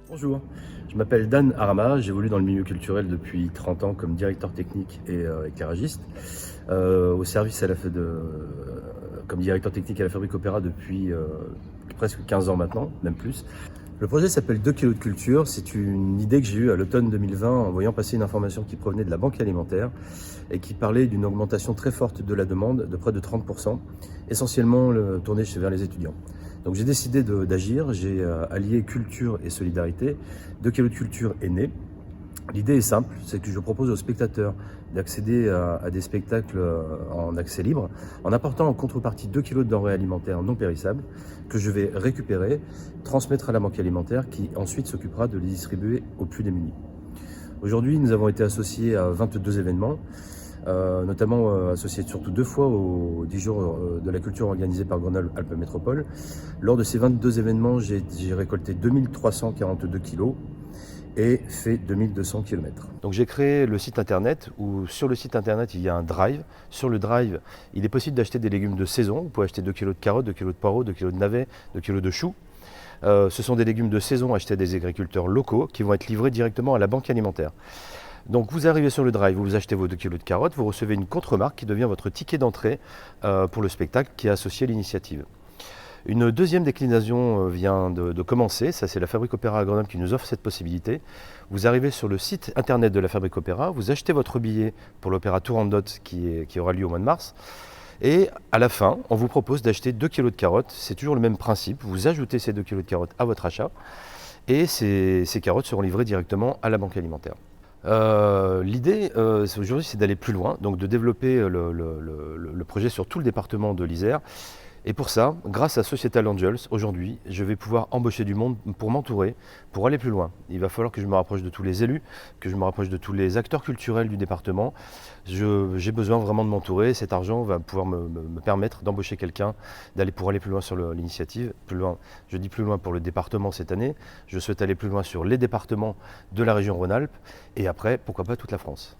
Bonjour, je m'appelle Dan Arama, j'évolue dans le milieu culturel depuis 30 ans comme directeur technique et garagiste, au service comme directeur technique à la Fabrique Opéra depuis presque 15 ans maintenant, même plus. Le projet s'appelle 2 kilos de culture, c'est une idée que j'ai eue à l'automne 2020 en voyant passer une information qui provenait de la Banque alimentaire et qui parlait d'une augmentation très forte de la demande de près de 30%, essentiellement tournée vers les étudiants. Donc j'ai décidé d'agir, j'ai allié culture et solidarité. 2 kilos de culture est né. L'idée est simple, c'est que je propose aux spectateurs d'accéder à des spectacles en accès libre en apportant en contrepartie 2 kilos de denrées alimentaires non périssables que je vais récupérer, transmettre à la banque alimentaire qui ensuite s'occupera de les distribuer aux plus démunis. Aujourd'hui, nous avons été associés à 22 événements, notamment associés surtout 2 fois aux 10 jours de la culture organisés par Grenoble-Alpes Métropole. Lors de ces 22 événements, j'ai récolté 2342 kilos et fait 2200 km. Donc j'ai créé le site internet où sur le site internet il y a un drive. Sur le drive, il est possible d'acheter des légumes de saison. Vous pouvez acheter 2 kg de carottes, 2 kg de poireaux, 2 kg de navets, 2 kg de choux. Ce sont des légumes de saison achetés à des agriculteurs locaux qui vont être livrés directement à la banque alimentaire. Donc vous arrivez sur le drive, vous achetez vos 2 kg de carottes, vous recevez une contre-marque qui devient votre ticket d'entrée pour le spectacle qui est associé à l'initiative. Une deuxième déclinaison vient de commencer, ça c'est la Fabrique Opéra à Grenoble qui nous offre cette possibilité. Vous arrivez sur le site internet de la Fabrique Opéra, vous achetez votre billet pour l'opéra Turandot qui aura lieu au mois de mars. Et à la fin, on vous propose d'acheter 2 kg de carottes, c'est toujours le même principe, vous ajoutez ces 2 kg de carottes à votre achat et ces carottes seront livrées directement à la banque alimentaire. L'idée aujourd'hui c'est d'aller plus loin, donc de développer le projet sur tout le département de l'Isère. Et pour ça, grâce à Societal Angels, aujourd'hui, je vais pouvoir embaucher du monde pour m'entourer, pour aller plus loin. Il va falloir que je me rapproche de tous les élus, que je me rapproche de tous les acteurs culturels du département. J'ai besoin vraiment de m'entourer. Cet argent va pouvoir me permettre d'embaucher quelqu'un, pour aller plus loin sur l'initiative. Plus loin, je dis plus loin pour le département cette année. Je souhaite aller plus loin sur les départements de la région Rhône-Alpes et après, pourquoi pas toute la France.